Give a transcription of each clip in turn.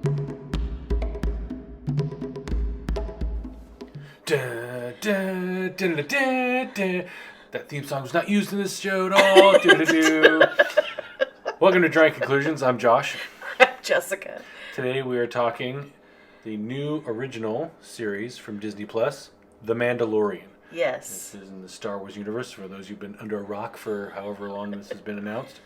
Da, da, da, da, da, da. That theme song was not used in this show at all. Do. Welcome to Dry Conclusions. I'm Josh. Jessica. Today we are talking the new original series from Disney Plus, The Mandalorian. Yes. This is in the Star Wars universe for those who've been under a rock for however long this has been announced.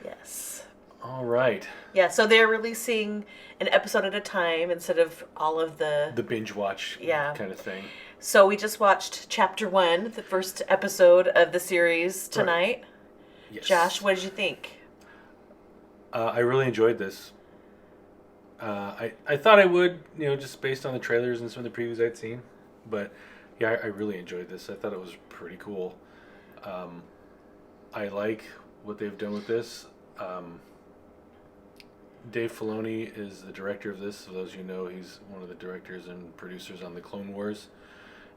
Yes. All right. Yeah, so they're releasing an episode at a time instead of all of the binge watch kind of thing. So we just watched Chapter 1, the first episode of the series tonight. Right. Yes. Josh, what did you think? I really enjoyed this. I thought I would, just based on the trailers and some of the previews I'd seen. But, yeah, I really enjoyed this. I thought it was pretty cool. I like what they've done with this. Dave Filoni is the director of this. For those of you know, he's one of the directors and producers on the Clone Wars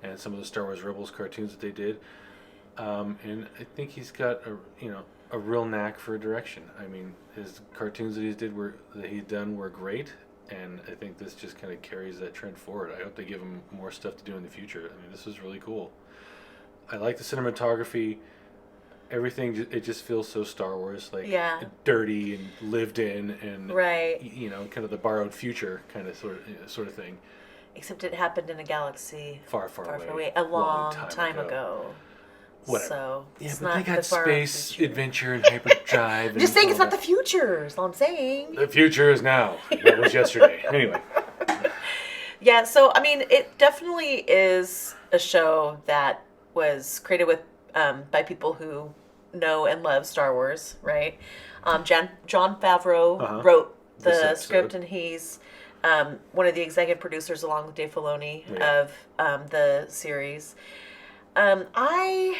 and some of the Star Wars Rebels cartoons that they did. And I think he's got a real knack for direction. I mean, his cartoons that he's done were great, and I think this just kind of carries that trend forward. I hope they give him more stuff to do in the future. I mean, this was really cool. I like the cinematography. Everything, it just feels so Star Wars, dirty and lived in, and right. Kind of the borrowed future kind of sort of thing. Except it happened in a galaxy far away, a long time ago. Whatever. So yeah, but they got space adventure and hyperdrive. I'm just saying it's not the future. That's all I'm saying. The future is now. That was yesterday. Anyway. Yeah. So I mean, it definitely is a show that was created with by people who know and love Star Wars, right? John Favreau wrote the script, and he's one of the executive producers, along with Dave Filoni, of the series. I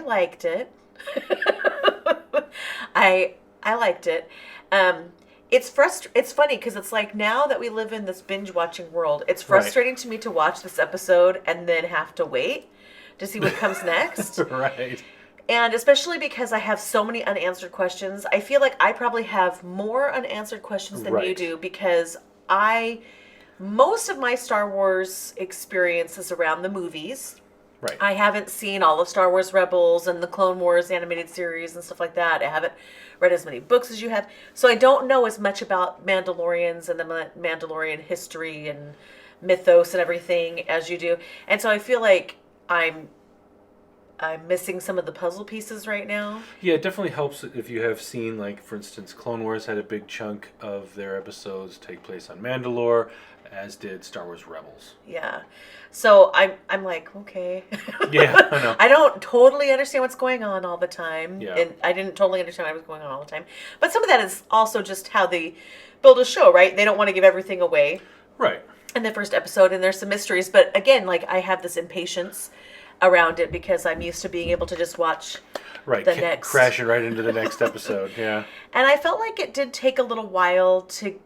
liked it. I liked it. It's funny because it's like, now that we live in this binge watching world, it's frustrating to me to watch this episode and then have to wait to see what comes next. Right. And especially because I have so many unanswered questions. I feel like I probably have more unanswered questions than you do, because most of my Star Wars experience is around the movies. Right. I haven't seen all of Star Wars Rebels and the Clone Wars animated series and stuff like that. I haven't read as many books as you have. So I don't know as much about Mandalorians and the Mandalorian history and mythos and everything as you do. And so I feel like I'm missing some of the puzzle pieces right now. Yeah, it definitely helps if you have seen, like, for instance, Clone Wars had a big chunk of their episodes take place on Mandalore, as did Star Wars Rebels. Yeah. So I'm like, okay. Yeah, I know. I don't totally understand what's going on all the time. Yeah. And I didn't totally understand what was going on all the time. But some of that is also just how they build a show, right? They don't want to give everything away. Right. In the first episode, and there's some mysteries. But again, like, I have this impatience around it because I'm used to being able to just watch the next, crashing right into the next episode. Yeah. And I felt like it did take a little while to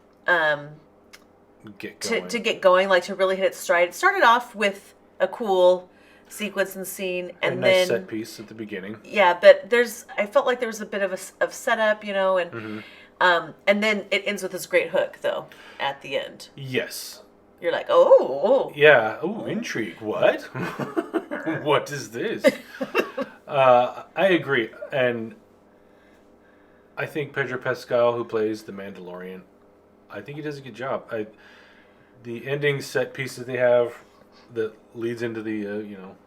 get going, like, to really hit its stride. It started off with a cool sequence and scene, and a then nice set piece at the beginning. Yeah, but I felt like there was a bit of setup, and and then it ends with this great hook, though, at the end. Yes. You're like, oh. Yeah. Oh, intrigue. What? What is this? I agree. And I think Pedro Pascal, who plays the Mandalorian, I think he does a good job. The ending set piece that they have that leads into the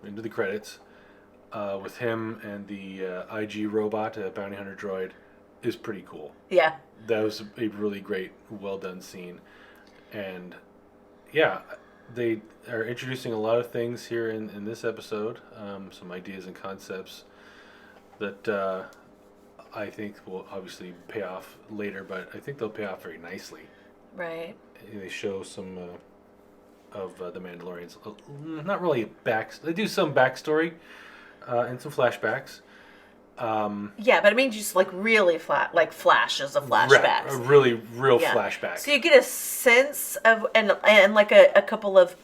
into the credits with him and the IG robot, bounty hunter droid, is pretty cool. Yeah. That was a really great, well done scene. And yeah, they are introducing a lot of things here in this episode, some ideas and concepts that I think will obviously pay off later, but I think they'll pay off very nicely. Right. They show some of the Mandalorians. Not really they do some backstory and some flashbacks. Yeah, but I mean, just like really flashes of flashbacks. Real flashbacks. So you get a sense of, and like a couple of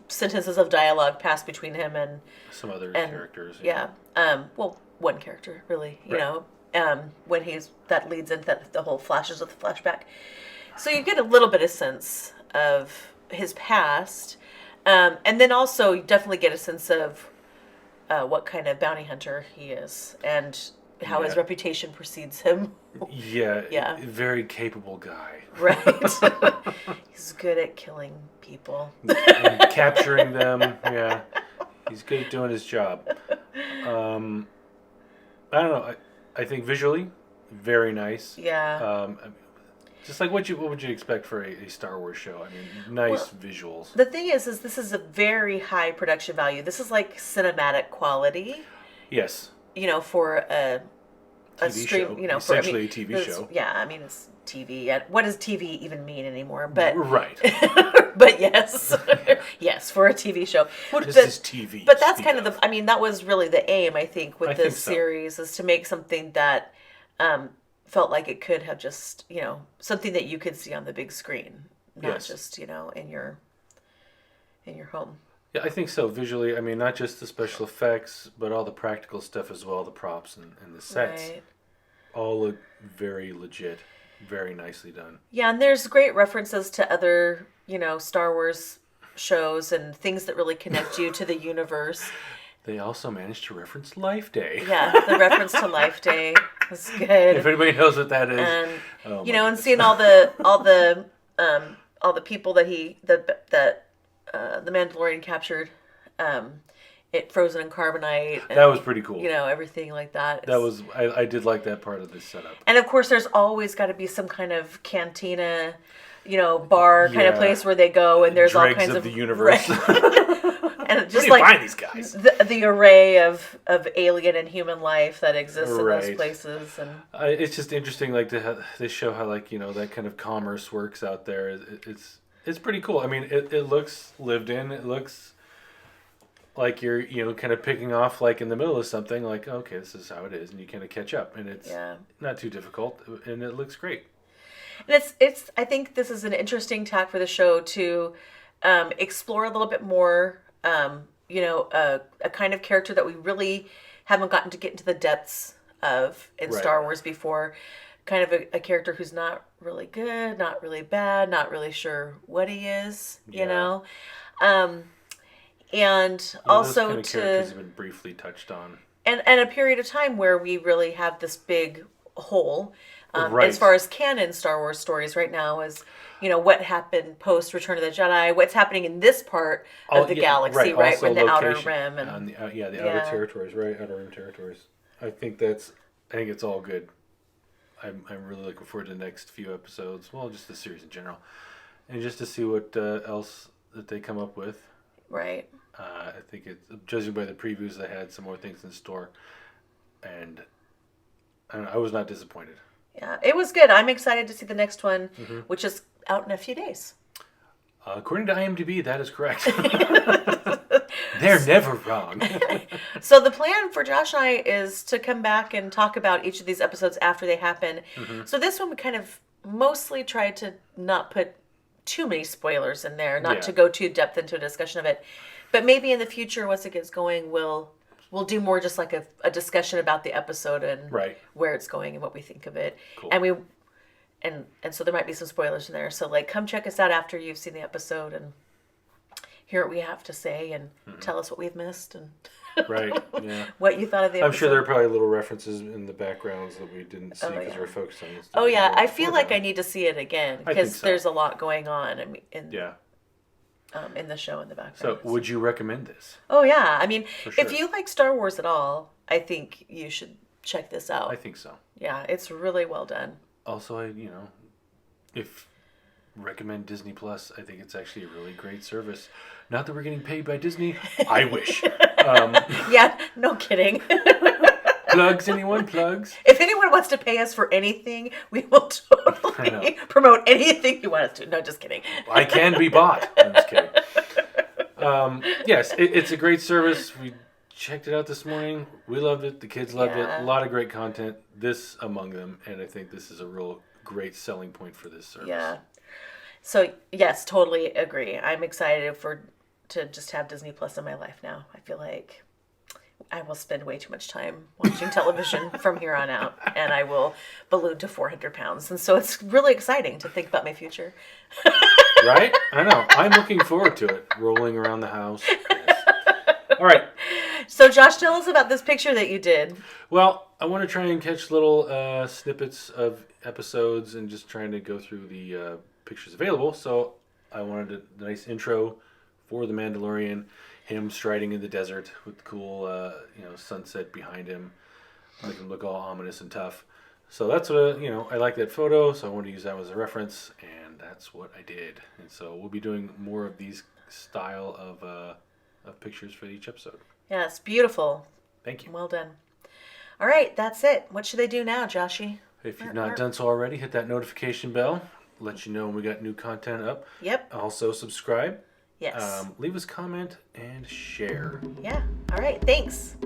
sentences of dialogue passed between him and some other characters. Yeah. Well, one character, really, you know. when that leads into the whole flashes of the flashback. So you get a little bit of sense of his past, and then also you definitely get a sense of what kind of bounty hunter he is and how his reputation precedes him. Yeah. Very capable guy. Right. He's good at killing people. And capturing them. Yeah. He's good at doing his job. I don't know. I think visually, very nice. Yeah. Just like what would you expect for a Star Wars show? I mean, nice visuals. The thing is this is a very high production value. This is like cinematic quality. Yes. For a TV stream, show. Essentially a TV show. Yeah, I mean it's TV. What does TV even mean anymore? But right. But yes, yes, for a TV show. What is this TV? But that's kind of that was really the aim, I think, with this series, is to make something that felt like it could have just, something that you could see on the big screen, not just, in your home. Yeah, I think so. Visually, I mean, not just the special effects, but all the practical stuff as well, the props and the sets. Right. All look very legit, very nicely done. Yeah, and there's great references to other, Star Wars shows and things that really connect you to the universe. They also managed to reference Life Day. Yeah, the reference to Life Day was good. If anybody knows what that is, and and seeing all the people that the Mandalorian captured, it frozen in carbonite. And, that was pretty cool. Everything like that. I did like that part of this setup. And of course, there's always got to be some kind of cantina, bar kind of place where they go, and there's all kinds of the universe. Right. And just where do you find these guys? The array of alien and human life that exists in those places, and it's just interesting, like they show how that kind of commerce works out there. It's pretty cool. I mean, it looks lived in. It looks like you're kind of picking off like in the middle of something. Like, okay, this is how it is, and you kind of catch up, and it's not too difficult, and it looks great. And it's I think this is an interesting tack for the show to explore a little bit more. A kind of character that we really haven't gotten to get into the depths of in Star Wars before. Kind of a character who's not really good, not really bad, not really sure what he is, and also those kind of characters have been briefly touched on. And a period of time where we really have this big hole. As far as canon Star Wars stories right now is, what happened post Return of the Jedi, what's happening in this part of the galaxy, right? When the Outer Rim and the Outer Territories, right? Outer Rim territories. I think it's all good. I'm really looking forward to the next few episodes. Well, just the series in general, and just to see what else that they come up with. Right. I think judging by the previews, they had some more things in store, and I was not disappointed. Yeah, it was good. I'm excited to see the next one, which is out in a few days. According to IMDb, that is correct. They're never wrong. So the plan for Josh and I is to come back and talk about each of these episodes after they happen. So this one we kind of mostly tried to not put too many spoilers in there, not to go too depth into a discussion of it. But maybe in the future, once it gets going, we'll do more just like a discussion about the episode and where it's going and what we think of it. Cool. And so there might be some spoilers in there. So come check us out after you've seen the episode and hear what we have to say and tell us what we've missed and what you thought of the episode. I'm sure there are probably little references in the backgrounds that we didn't see because we're focused on this. Oh yeah, I feel like I need to see it again because there's a lot going on. In the show in the background. So, would you recommend this? Oh yeah, I mean, if you like Star Wars at all, I think you should check this out. I think so. Yeah, it's really well done. Also, if recommend Disney Plus, I think it's actually a really great service. Not that we're getting paid by Disney. I wish. Yeah, no kidding. Plugs, anyone? Plugs? If anyone wants to pay us for anything, we will totally promote anything you want us to. No, just kidding. I can be bought. I'm just kidding. Yes, it's a great service. We checked it out this morning. We loved it. The kids loved it. A lot of great content. This among them. And I think this is a real great selling point for this service. Yeah. So, yes, totally agree. I'm excited to just have Disney Plus in my life now. I feel like I will spend way too much time watching television from here on out, and I will balloon to 400 pounds. And so it's really exciting to think about my future. Right? I know. I'm looking forward to it. Rolling around the house. Yes. All right. So, Josh, tell us about this picture that you did. Well, I want to try and catch little snippets of episodes and just trying to go through the pictures available. So I wanted a nice intro for the Mandalorian, him striding in the desert with the cool sunset behind him, make him look all ominous and tough. So that's what I like that photo, so I wanted to use that as a reference, and that's what I did. And so we'll be doing more of these style of pictures for each episode. Yes, beautiful. Thank you. Well done. All right, that's it. What should they do now, Joshy? If you've not done so already, hit that notification bell. Let you know when we got new content up. Yep. Also, subscribe. Yes. Leave us a comment and share. Yeah. All right. Thanks.